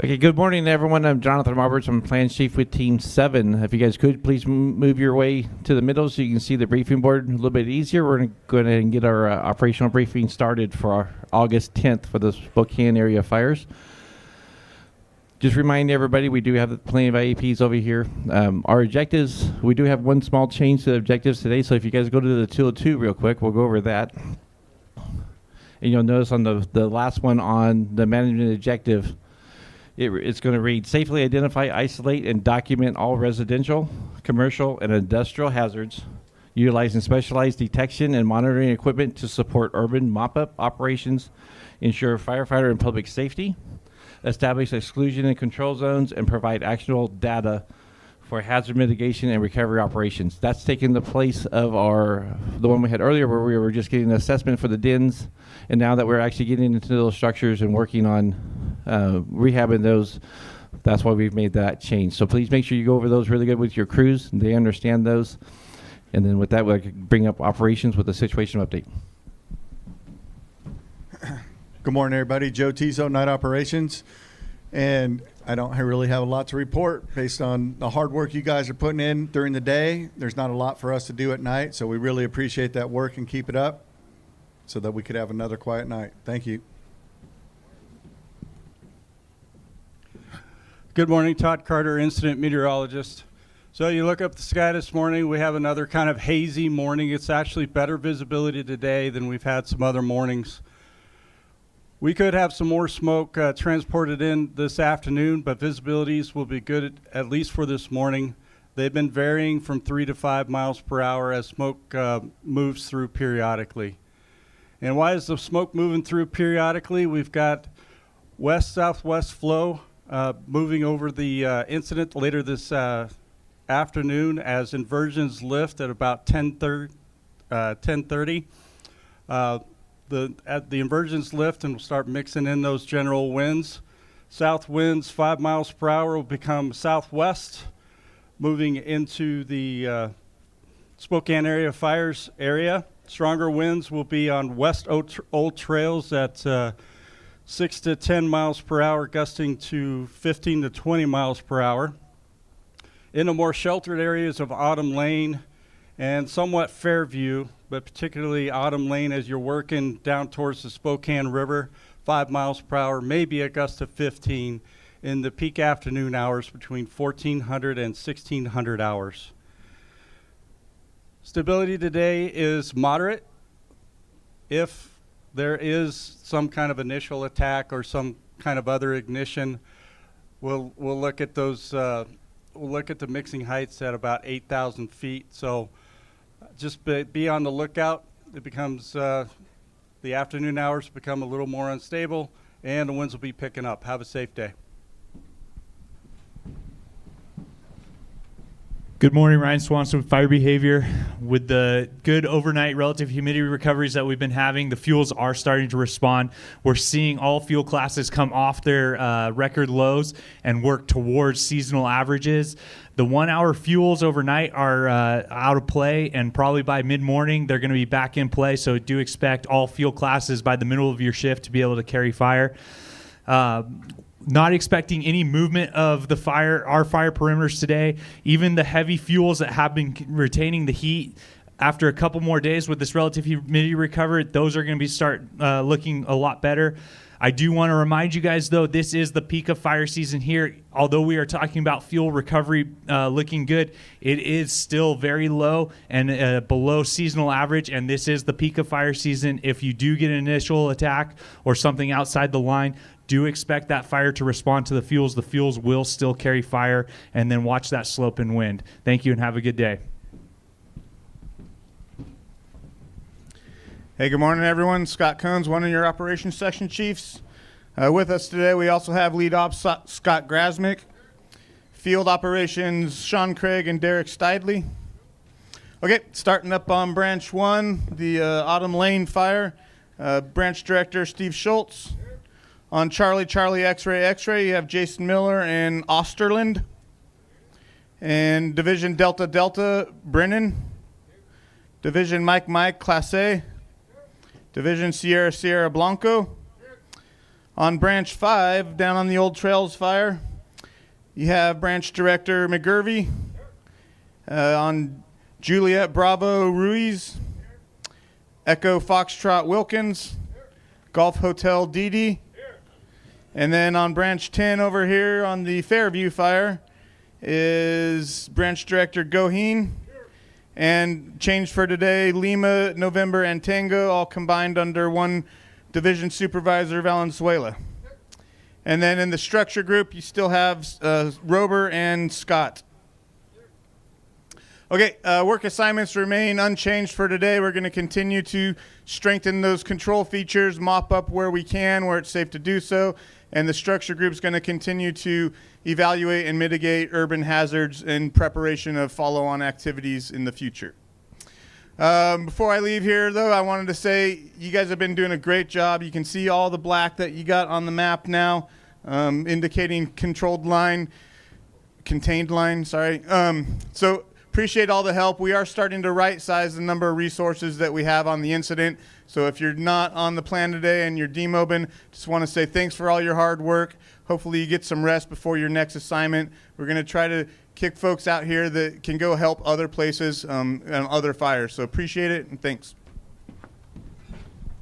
Okay, good morning, everyone. I'm Jonathan Roberts. I'm Plan Chief with Team 7. If you guys could, please move your way to the middle so you can see the briefing board a little bit easier. We're going to go ahead and get our operational briefing started for our August 10th for the Spokane area fires. Just remind everybody, we do have plenty of IEPs over here. Our objectives, we do have one small change to the objectives today, so if you guys go to the 202 real quick, we'll go over that. And you'll notice on the last one on the management objective, it's going to read, safely identify, isolate, and document all residential, commercial, and industrial hazards, utilizing specialized detection and monitoring equipment to support urban mop-up operations, ensure firefighter and public safety, establish exclusion and control zones, and provide actionable data for hazard mitigation and recovery operations. That's taking the place of the one we had earlier where we were just getting an assessment for the DINs, and now that we're actually getting into those structures and working on rehabbing those, that's why we've made that change. So please make sure you go over those really good with your crews, and they understand those. And then with that, we'll bring up operations with a situation update. Good morning, everybody. Joe Tiso, Night Operations. And I don't really have a lot to report based on the hard work you guys are putting in during the day. There's not a lot for us to do at night, so we really appreciate that work and keep it up so that we could have another quiet night. Thank you. Good morning, Todd Carter, incident meteorologist. So you look up the sky this morning, we have another kind of hazy morning. It's actually better visibility today than we've had some other mornings. We could have some more smoke transported in this afternoon, but visibilities will be good at least for this morning. They've been varying from 3 to 5 miles per hour as smoke moves through periodically. And why is the smoke moving through periodically? We've got west-southwest flow moving over the incident later this afternoon as inversions lift at about 10:30. The inversions lift and we'll start mixing in those general winds. South winds 5 miles per hour will become southwest, moving into the Spokane area fires area. Stronger winds will be on west old trails at 6 to 10 miles per hour, gusting to 15 to 20 miles per hour. In the more sheltered areas of Autumn Lane and somewhat Fairview, but particularly Autumn Lane as you're working down towards the Spokane River, 5 miles per hour, maybe a gust of 15 in the peak afternoon hours between 1400 and 1600 hours. Stability today is moderate. If there is some kind of initial attack or some kind of other ignition, we'll look at those. We'll look at the mixing heights at about 8,000 feet. So just be on the lookout. It becomes the afternoon hours become a little more unstable, and the winds will be picking up. Have a safe day. Good morning, Ryan Swanson with Fire Behavior. With the good overnight relative humidity recoveries that we've been having, the fuels are starting to respond. We're seeing all fuel classes come off their record lows and work towards seasonal averages. The 1 hour fuels overnight are out of play, and probably by mid-morning they're going to be back in play. So do expect all fuel classes by the middle of your shift to be able to carry fire. Not expecting any movement of our fire perimeters today. Even the heavy fuels that have been retaining the heat after a couple more days with this relative humidity recovery, those are going to start looking a lot better. I do want to remind you guys, though, this is the peak of fire season here. Although we are talking about fuel recovery looking good, it is still very low and below seasonal average, and this is the peak of fire season. If you do get an initial attack or something outside the line, do expect that fire to respond to the fuels. The fuels will still carry fire, and then watch that slope and wind. Thank you and have a good day. Hey, good morning, everyone. Scott Cones, one of your operations section chiefs. With us today, we also have lead ops Scott Grasmick, field operations Sean Craig and Derek Steidley. Okay, starting up on branch 1, the Autumn Lane fire, branch director Steve Schultz. On Charlie X-ray, you have Jason Miller and Osterland. And Division Delta, Brennan. Division Mike, Class A. Division Sierra Blanco. On Branch 5, down on the Old Trails fire, you have Branch Director McGurvey. On Juliet Bravo Ruiz, Echo Foxtrot Wilkins, Golf Hotel Didi. And then on Branch 10 over here on the Fairview fire is Branch Director Goheen. And changed for today, Lima, November, and Tango, all combined under one Division Supervisor Valenzuela. And then in the structure group, you still have Rober and Scott. Okay, work assignments remain unchanged for today. We're going to continue to strengthen those control features, mop up where we can, where it's safe to do so. And the structure group is going to continue to evaluate and mitigate urban hazards in preparation of follow-on activities in the future. Before I leave here, though, I wanted to say you guys have been doing a great job. You can see all the black that you got on the map now, indicating contained line, sorry. So appreciate all the help. We are starting to right-size the number of resources that we have on the incident. So if you're not on the plan today and you're demobbing, just want to say thanks for all your hard work. Hopefully you get some rest before your next assignment. We're going to try to kick folks out here that can go help other places and other fires. So appreciate it and thanks.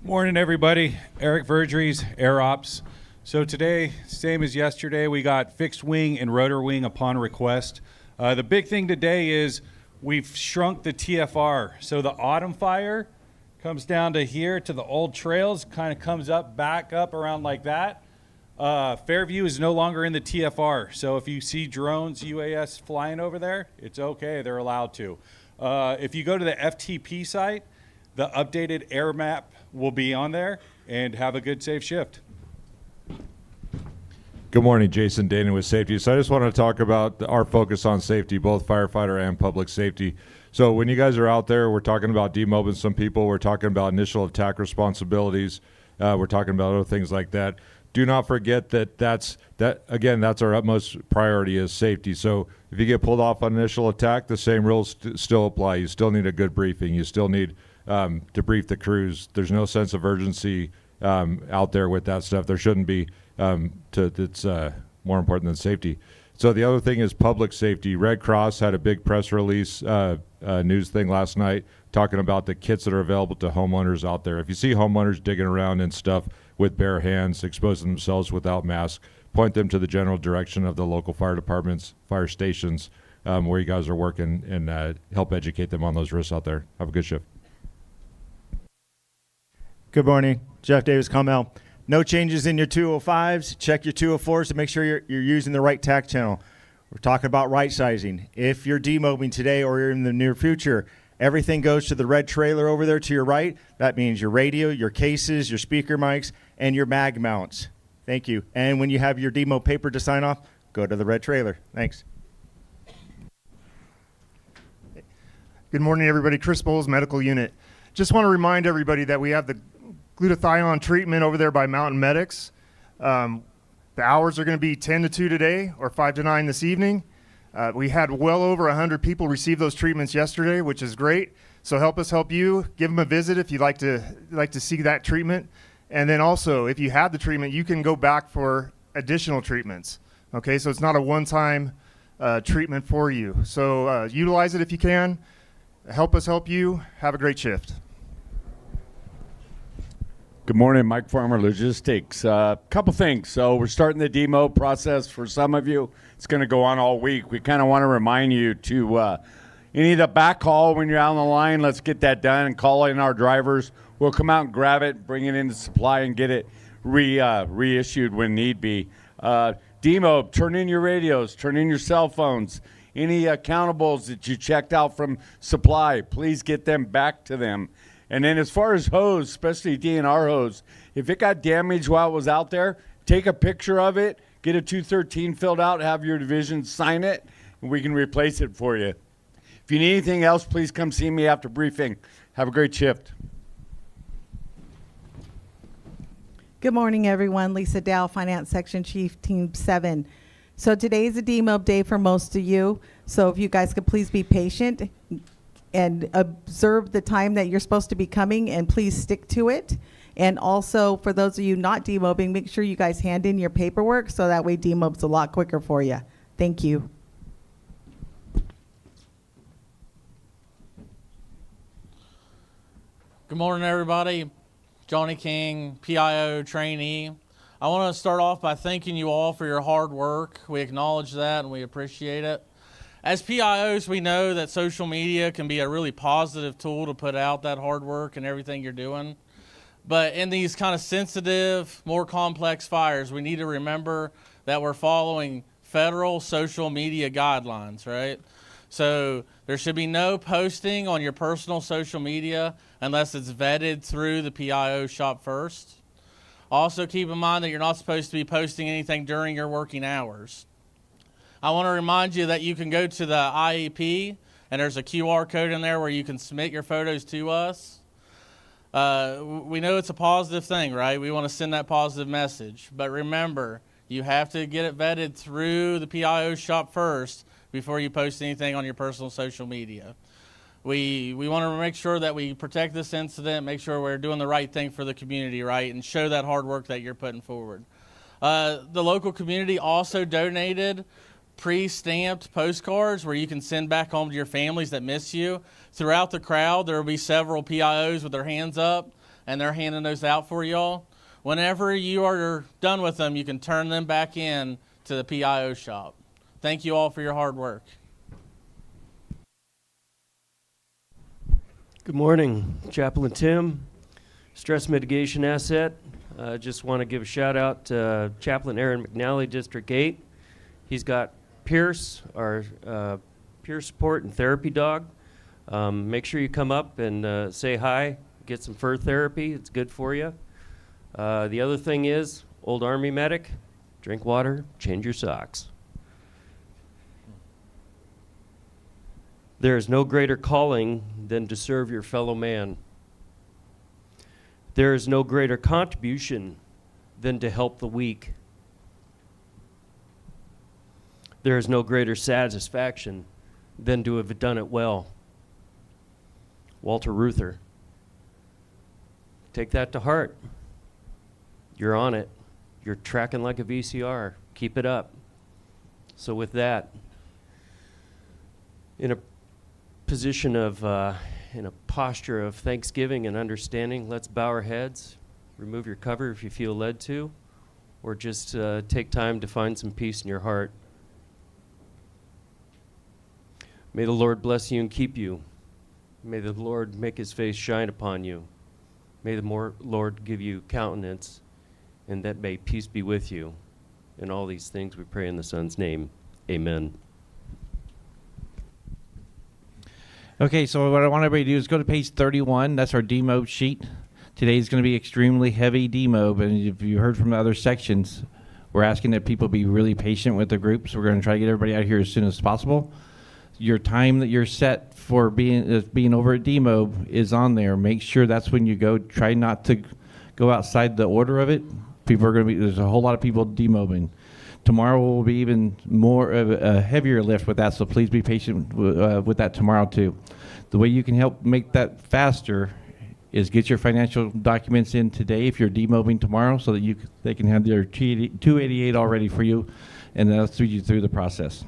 Morning, everybody. Eric Vergeries, Air Ops. So today, same as yesterday, we got fixed wing and rotor wing upon request. The big thing today is we've shrunk the TFR. So the autumn fire comes down to here to the old trails, kind of comes up, back up around like that. Fairview is no longer in the TFR. So if you see drones, UAS flying over there, it's okay, they're allowed to. If you go to the FTP site, the updated air map will be on there, and have a good, safe shift. Good morning, Jason Dana with Safety. So I just want to talk about our focus on safety, both firefighter and public safety. So when you guys are out there, we're talking about demobbing some people. We're talking about initial attack responsibilities. We're talking about other things like that. Do not forget that's our utmost priority is safety. So if you get pulled off on initial attack, the same rules still apply. You still need a good briefing. You still need to brief the crews. There's no sense of urgency out there with that stuff. There shouldn't be. It's more important than safety. So the other thing is public safety. Red Cross had a big press release news thing last night talking about the kits that are available to homeowners out there. If you see homeowners digging around and stuff with bare hands, exposing themselves without masks, point them to the general direction of the local fire departments, fire stations, where you guys are working, and help educate them on those risks out there. Have a good shift. Good morning, Jeff Davis, Comel. No changes in your 205s. Check your 204s to make sure you're using the right tack channel. We're talking about right sizing. If you're demobbing today or you're in the near future, everything goes to the red trailer over there to your right. That means your radio, your cases, your speaker mics, and your mag mounts. Thank you. And when you have your demo paper to sign off, go to the red trailer. Thanks. Good morning, everybody. Chris Bowles, Medical Unit. Just want to remind everybody that we have the glutathione treatment over there by Mountain Medics. The hours are going to be 10 to 2 today or 5 to 9 this evening. We had well over 100 people receive those treatments yesterday, which is great. So help us help you. Give them a visit if you'd like to see that treatment. And then also, if you have the treatment, you can go back for additional treatments. Okay, so it's not a one-time treatment for you. So utilize it if you can. Help us help you. Have a great shift. Good morning, Mike Farmer Logistics. Couple things. So we're starting the demo process for some of you. It's going to go on all week. We kind of want to remind you to any of the backhaul when you're out on the line, let's get that done and call in our drivers. We'll come out and grab it, bring it into supply, and get it reissued when need be. Demo, turn in your radios, turn in your cell phones. Any accountables that you checked out from supply, please get them back to them. And then as far as hose, especially DNR hose, if it got damaged while it was out there, take a picture of it, get a 213 filled out, have your division sign it, and we can replace it for you. If you need anything else, please come see me after briefing. Have a great shift. Good morning, everyone. Lisa Dow, Finance Section Chief, Team 7. So today is a demob day for most of you. So if you guys could please be patient and observe the time that you're supposed to be coming, and please stick to it. And also, for those of you not demobbing, make sure you guys hand in your paperwork so that way demob's a lot quicker for you. Thank you. Good morning, everybody. Johnny King, PIO trainee. I want to start off by thanking you all for your hard work. We acknowledge that and we appreciate it. As PIOs, we know that social media can be a really positive tool to put out that hard work and everything you're doing. But in these kind of sensitive, more complex fires, we need to remember that we're following federal social media guidelines, right? So there should be no posting on your personal social media unless it's vetted through the PIO shop first. Also keep in mind that you're not supposed to be posting anything during your working hours. I want to remind you that you can go to the IEP and there's a QR code in there where you can submit your photos to us. We know it's a positive thing, right? We want to send that positive message. But remember, you have to get it vetted through the PIO shop first before you post anything on your personal social media. We want to make sure that we protect this incident, make sure we're doing the right thing for the community, right, and show that hard work that you're putting forward. The local community also donated pre-stamped postcards where you can send back home to your families that miss you. Throughout the crowd, there will be several PIOs with their hands up, and they're handing those out for y'all. Whenever you are done with them, you can turn them back in to the PIO shop. Thank you all for your hard work. Good morning, Chaplain Tim, Stress Mitigation Asset. Just want to give a shout out to Chaplain Aaron McNally, District 8. He's got Pierce, our peer support and therapy dog. Make sure you come up and say hi, get some fur therapy. It's good for you. The other thing is, old Army medic, drink water, change your socks. There is no greater calling than to serve your fellow man. There is no greater contribution than to help the weak. There is no greater satisfaction than to have done it well. Walter Reuther. Take that to heart. You're on it. You're tracking like a VCR. Keep it up. So with that, in a position of, in a posture of thanksgiving and understanding, let's bow our heads, remove your cover if you feel led to, or just take time to find some peace in your heart. May the Lord bless you and keep you. May the Lord make his face shine upon you. May the Lord give you countenance, and that may peace be with you. In all these things we pray in the Son's name. Amen. Okay, so what I want everybody to do is go to page 31. That's our demob sheet. Today's going to be extremely heavy demob, and if you heard from the other sections, we're asking that people be really patient with the groups. We're going to try to get everybody out here as soon as possible. Your time that you're set for being over at demob is on there. Make sure that's when you go. Try not to go outside the order of it. People are going to be, there's a whole lot of people demobbing. Tomorrow will be even more of a heavier lift with that, so please be patient with that tomorrow too. The way you can help make that faster is get your financial documents in today if you're demobbing tomorrow, so that they can have their 288 all ready for you, and that'll lead you through the process.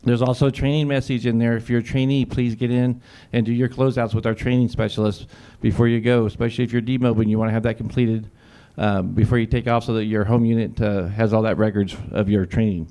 There's also a training message in there. If you're a trainee, please get in and do your closeouts with our training specialist before you go, especially if you're demobbing. You want to have that completed before you take off so that your home unit has all that records of your training.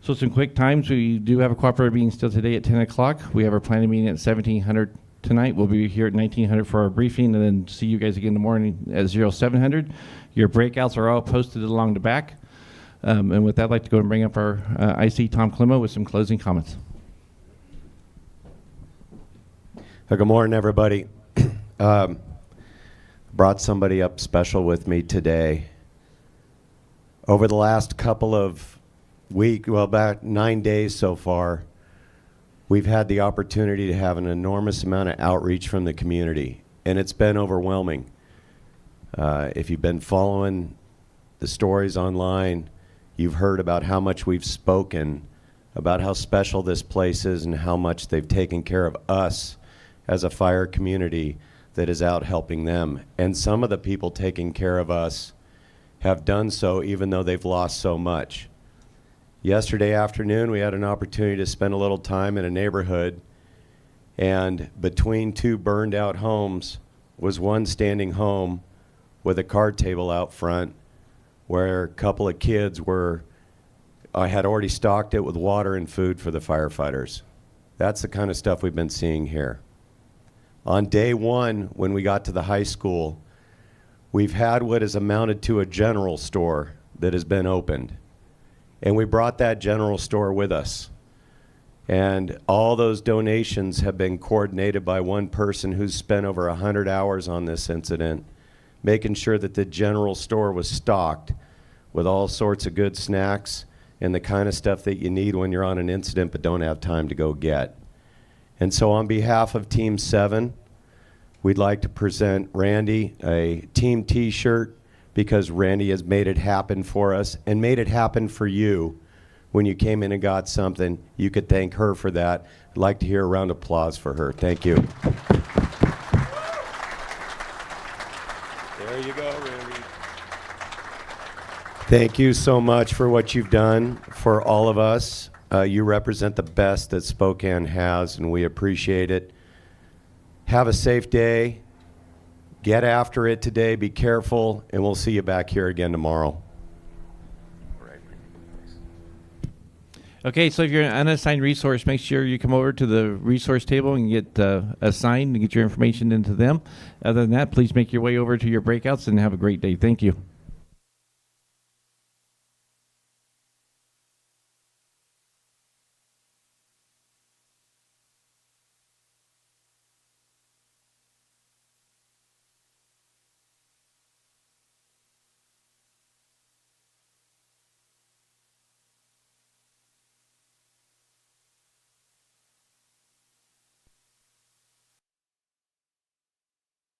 So some quick times. We do have a cooperative meeting still today at 10 o'clock. We have our planning meeting at 1700 tonight. We'll be here at 1900 for our briefing, and then see you guys again in the morning at 0700. Your breakouts are all posted along the back. And with that, I'd like to go and bring up our IC, Tom Klimo, with some closing comments. Good morning, everybody. Brought somebody up special with me today. Over the last couple of weeks, well, about 9 days so far, we've had the opportunity to have an enormous amount of outreach from the community, and it's been overwhelming. If you've been following the stories online, you've heard about how much we've spoken, about how special this place is and how much they've taken care of us as a fire community. that is out helping them. And some of the people taking care of us have done so even though they've lost so much. Yesterday afternoon, we had an opportunity to spend a little time in a neighborhood, and between two burned out homes was one standing home with a card table out front where a couple of kids had already stocked it with water and food for the firefighters. That's the kind of stuff we've been seeing here. On day one, when we got to the high school, we've had what is amounted to a general store that has been opened. And we brought that general store with us. And all those donations have been coordinated by one person who's spent over 100 hours on this incident, making sure that the general store was stocked with all sorts of good snacks and the kind of stuff that you need when you're on an incident but don't have time to go get. And so on behalf of Team 7, we'd like to present Randy a team t-shirt because Randy has made it happen for us and made it happen for you. When you came in and got something, you could thank her for that. I'd like to hear a round of applause for her. Thank you. There you go, Randy. Thank you so much for what you've done for all of us. You represent the best that Spokane has, and we appreciate it. Have a safe day. Get after it today. Be careful, and we'll see you back here again tomorrow. Okay, so if you're an unassigned resource, make sure you come over to the resource table and get assigned and get your information into them. Other than that, please make your way over to your breakouts and have a great day. Thank you.